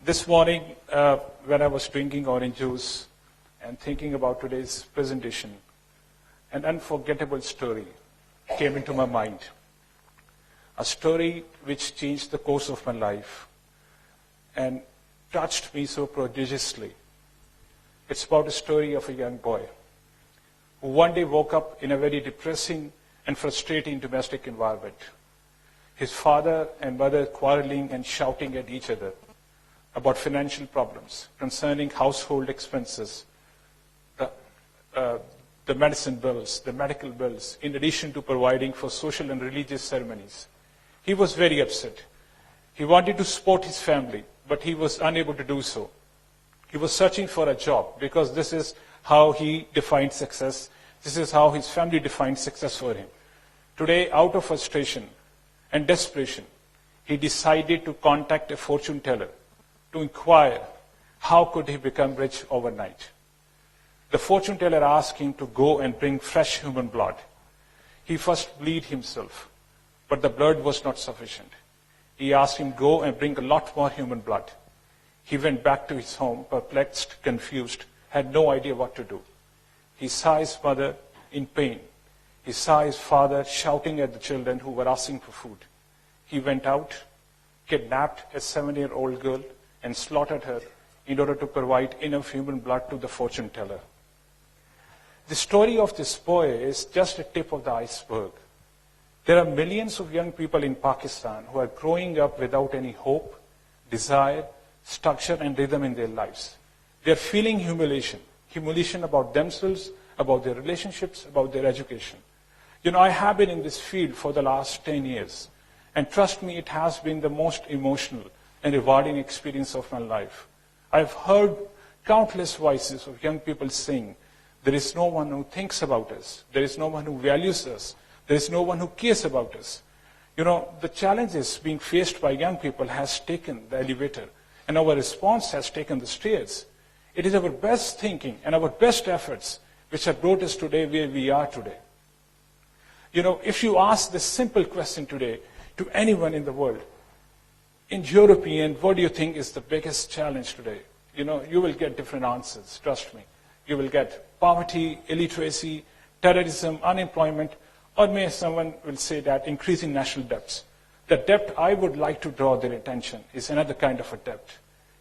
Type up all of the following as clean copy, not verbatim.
This morning, when I was drinking orange juice and thinking about today's presentation, an unforgettable story came into my mind. A story which changed the course of my life and touched me so prodigiously. It's about a story of a young boy who one day woke up in a very depressing and frustrating domestic environment. His father and mother quarreling and shouting at each other about financial problems concerning household expenses, the medicine bills, the medical bills, in addition to providing for social and religious ceremonies. He was very upset. He wanted to support his family, but he was unable to do so. He was searching for a job because this is how he defined success. This is how his family defined success for him. Today, out of frustration and desperation, he decided to contact a fortune teller to inquire how could he become rich overnight. The fortune teller asked him to go and bring fresh human blood. He first bleed himself, but the blood was not sufficient. He asked him, go and bring a lot more human blood. He went back to his home, perplexed, confused, had no idea what to do. He saw his mother in pain. He saw his father shouting at the children who were asking for food. He went out, kidnapped a 7-year-old girl, and slaughtered her in order to provide enough human blood to the fortune teller. The story of this boy is just a tip of the iceberg. There are millions of young people in Pakistan who are growing up without any hope, desire, structure, and rhythm in their lives. They are feeling humiliation about themselves, about their relationships, about their education. I have been in this field for the last 10 years, and trust me, it has been the most emotional and rewarding experience of my life. I've heard countless voices of young people saying, there is no one who thinks about us. There is no one who values us. There is no one who cares about us. The challenges being faced by young people has taken the elevator, and our response has taken the stairs. It is our best thinking and our best efforts which have brought us today where we are today. If you ask this simple question today to anyone in the world, in your opinion, what do you think is the biggest challenge today? You will get different answers, trust me. You will get poverty, illiteracy, terrorism, unemployment, or maybe someone will say that increasing national debts. The debt I would like to draw their attention is another kind of a debt.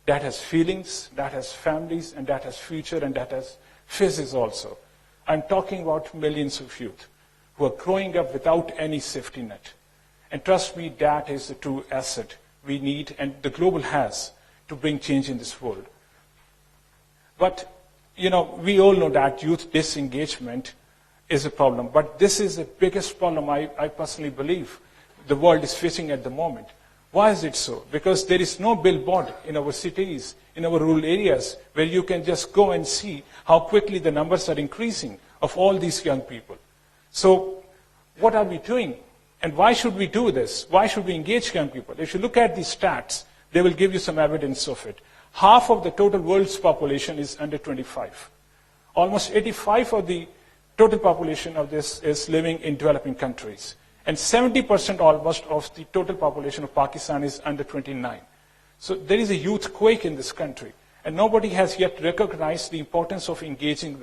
That has feelings, that has families, and that has future, and that has faces also. I'm talking about millions of youth who are growing up without any safety net. And trust me, that is the true asset we need, and the global has, to bring change in this world. But, we all know that youth disengagement is a problem. But this is the biggest problem I personally believe the world is facing at the moment. Why is it so? Because there is no billboard in our cities, in our rural areas, where you can just go and see how quickly the numbers are increasing of all these young people. So what are we doing? And why should we do this? Why should we engage young people? If you look at these stats, they will give you some evidence of it. Half of the total world's population is under 25. Almost 85% of the total population of this is living in developing countries. And 70% almost of the total population of Pakistan is under 29. So there is a youth quake in this country. And nobody has yet recognized the importance of engaging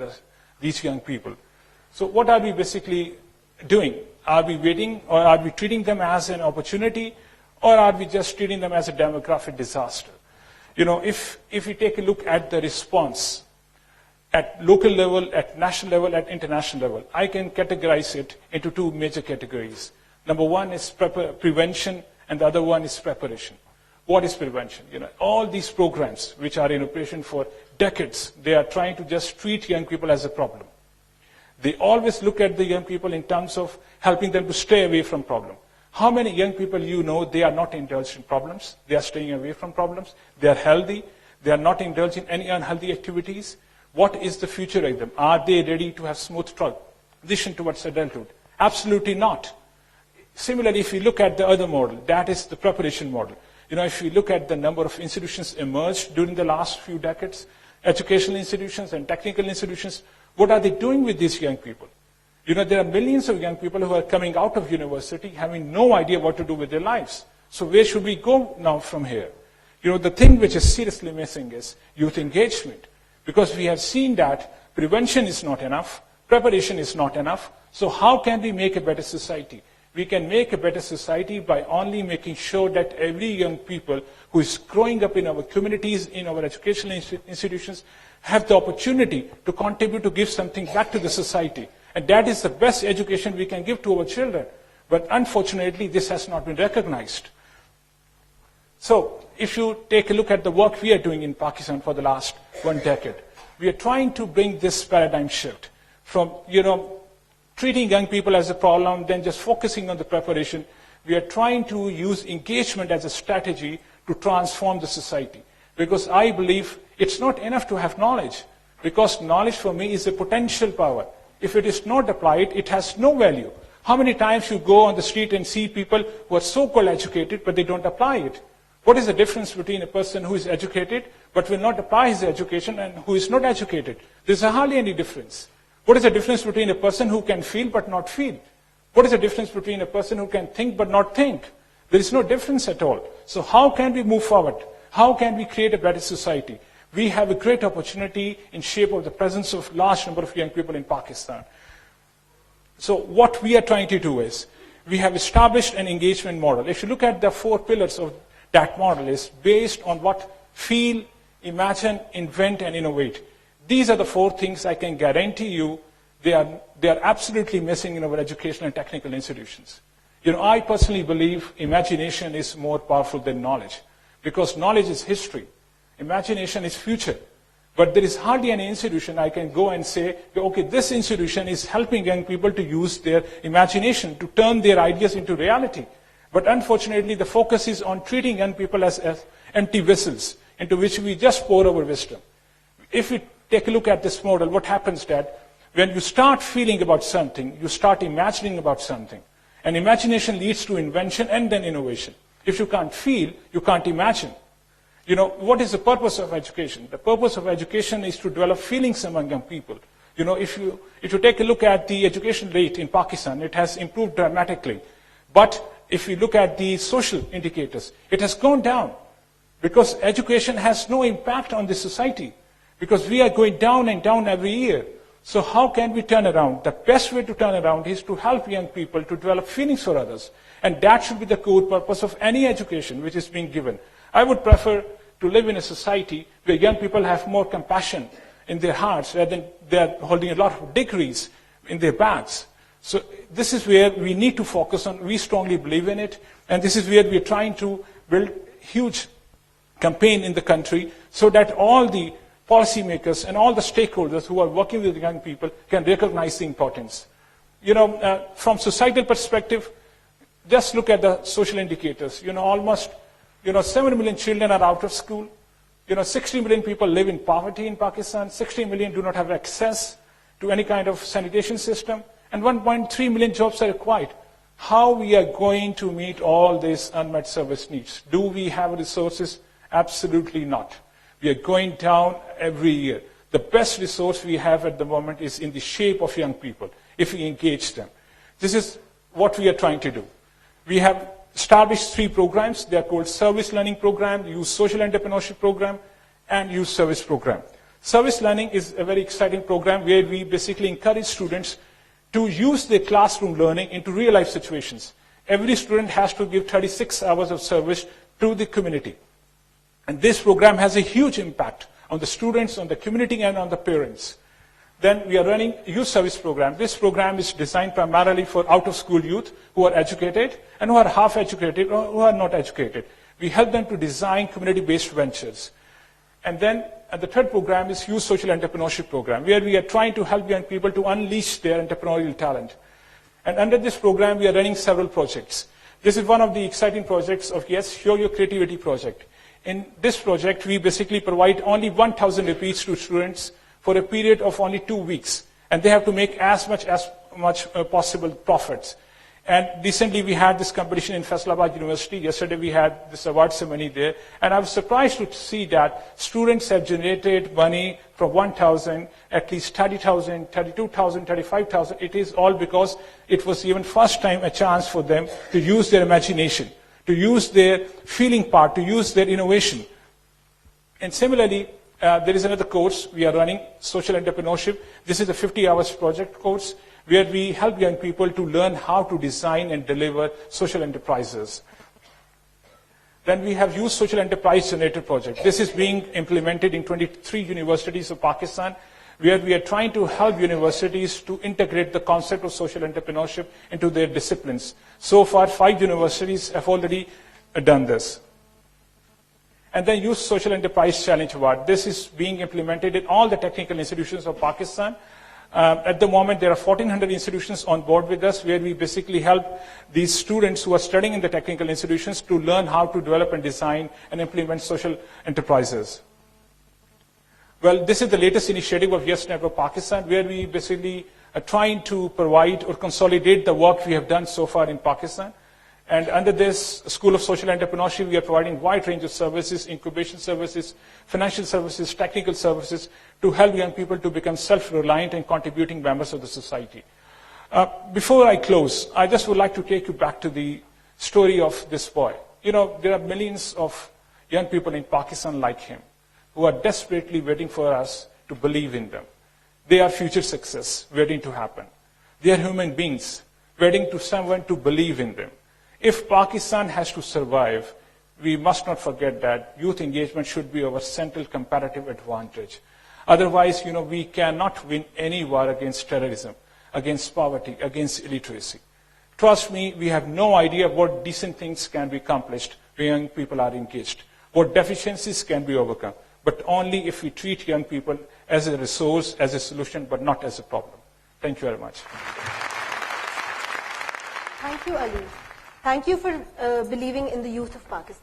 these young people. So what are we basically doing? Are we waiting, or are we treating them as an opportunity, or are we just treating them as a demographic disaster? If we take a look at the response at local level, at national level, at international level, I can categorize it into two major categories. Number one is prevention, and the other one is preparation. What is prevention? All these programs which are in operation for decades, they are trying to just treat young people as a problem. They always look at the young people in terms of helping them to stay away from problem. How many young people they are not indulged in problems, they are staying away from problems, they are healthy, they are not indulged in any unhealthy activities? What is the future of them? Are they ready to have smooth transition towards adulthood? Absolutely not. Similarly, if you look at the other model, that is the preparation model. If you look at the number of institutions emerged during the last few decades, educational institutions and technical institutions, what are they doing with these young people? There are millions of young people who are coming out of university having no idea what to do with their lives. So where should we go now from here? The thing which is seriously missing is youth engagement, because we have seen that prevention is not enough, preparation is not enough. So how can we make a better society? We can make a better society by only making sure that every young people who is growing up in our communities, in our educational institutions, have the opportunity to contribute, to give something back to the society. And that is the best education we can give to our children. But unfortunately, this has not been recognized. So if you take a look at the work we are doing in Pakistan for the last 1 decade, we are trying to bring this paradigm shift from, treating young people as a problem, then just focusing on the preparation. We are trying to use engagement as a strategy to transform the society. Because I believe it's not enough to have knowledge, because knowledge for me is a potential power. If it is not applied, it has no value. How many times you go on the street and see people who are so-called educated, but they don't apply it? What is the difference between a person who is educated, but will not apply his education, and who is not educated? There's hardly any difference. What is the difference between a person who can feel but not feel? What is the difference between a person who can think but not think? There is no difference at all. So how can we move forward? How can we create a better society? We have a great opportunity in shape of the presence of large number of young people in Pakistan. So what we are trying to do is, we have established an engagement model. If you look at the 4 pillars of that model, is based on what? Feel, imagine, invent, and innovate. These are the 4 things I can guarantee you they are absolutely missing in our educational and technical institutions. I personally believe imagination is more powerful than knowledge, because knowledge is history. Imagination is future. But there is hardly any institution I can go and say, okay, this institution is helping young people to use their imagination to turn their ideas into reality. But unfortunately, the focus is on treating young people as empty vessels into which we just pour our wisdom. If we take a look at this model, what happens that when you start feeling about something, you start imagining about something. And imagination leads to invention and then innovation. If you can't feel, you can't imagine. What is the purpose of education? The purpose of education is to develop feelings among young people. If you take a look at the education rate in Pakistan, it has improved dramatically. But if you look at the social indicators, it has gone down, because education has no impact on the society, because we are going down and down every year. So how can we turn around? The best way to turn around is to help young people to develop feelings for others. And that should be the core purpose of any education which is being given. I would prefer to live in a society where young people have more compassion in their hearts, rather than they're holding a lot of degrees in their bags. So this is where we need to focus on. We strongly believe in it. And this is where we're trying to build huge campaign in the country, so that all the policymakers and all the stakeholders who are working with young people can recognize the importance. From societal perspective, just look at the social indicators. Almost 7 million children are out of school. 60 million people live in poverty in Pakistan. 60 million do not have access to any kind of sanitation system. And 1.3 million jobs are required. How we are going to meet all these unmet service needs? Do we have resources? Absolutely not. We are going down every year. The best resource we have at the moment is in the shape of young people, if we engage them. This is what we are trying to do. We have established 3 programs. They are called Service Learning Program, Youth Social Entrepreneurship Program, and Youth Service Program. Service Learning is a very exciting program where we basically encourage students to use their classroom learning into real-life situations. Every student has to give 36 hours of service to the community. And this program has a huge impact on the students, on the community, and on the parents. Then we are running a youth service program. This program is designed primarily for out-of-school youth who are educated and who are half-educated or who are not educated. We help them to design community-based ventures. And then the third program is Youth Social Entrepreneurship Program, where we are trying to help young people to unleash their entrepreneurial talent. And under this program, we are running several projects. This is one of the exciting projects of Yes, Show Your Creativity project. In this project, we basically provide only 1,000 rupees to students for a period of only 2 weeks. And they have to make as much possible profits. And recently we had this competition in Faisalabad University. Yesterday we had this award ceremony there. And I was surprised to see that students have generated money from 1,000, at least 30,000, 32,000, 35,000. It is all because it was even first time a chance for them to use their imagination, to use their feeling part, to use their innovation. And similarly, there is another course we are running, Social Entrepreneurship. This is a 50 hours project course where we help young people to learn how to design and deliver social enterprises. Then we have used Social Enterprise Generator project. This is being implemented in 23 universities of Pakistan, where we are trying to help universities to integrate the concept of social entrepreneurship into their disciplines. So far, 5 universities have already done this. And then use Social Enterprise Challenge Award. This is being implemented in all the technical institutions of Pakistan. At the moment, there are 1,400 institutions on board with us, where we basically help these students who are studying in the technical institutions to learn how to develop and design and implement social enterprises. Well, this is the latest initiative of Yes Network Pakistan, where we basically are trying to provide or consolidate the work we have done so far in Pakistan. And under this School of Social Entrepreneurship, we are providing a wide range of services, incubation services, financial services, technical services, to help young people to become self-reliant and contributing members of the society. Before I close, I just would like to take you back to the story of this boy. You know, there are millions of young people in Pakistan like him, who are desperately waiting for us to believe in them. They are future success waiting to happen. They are human beings waiting to someone to believe in them. If Pakistan has to survive, we must not forget that youth engagement should be our central comparative advantage. Otherwise, you know, we cannot win any war against terrorism, against poverty, against illiteracy. Trust me, we have no idea what decent things can be accomplished when young people are engaged, what deficiencies can be overcome, but only if we treat young people as a resource, as a solution, but not as a problem. Thank you very much. Thank you, Ali. Thank you for believing in the youth of Pakistan.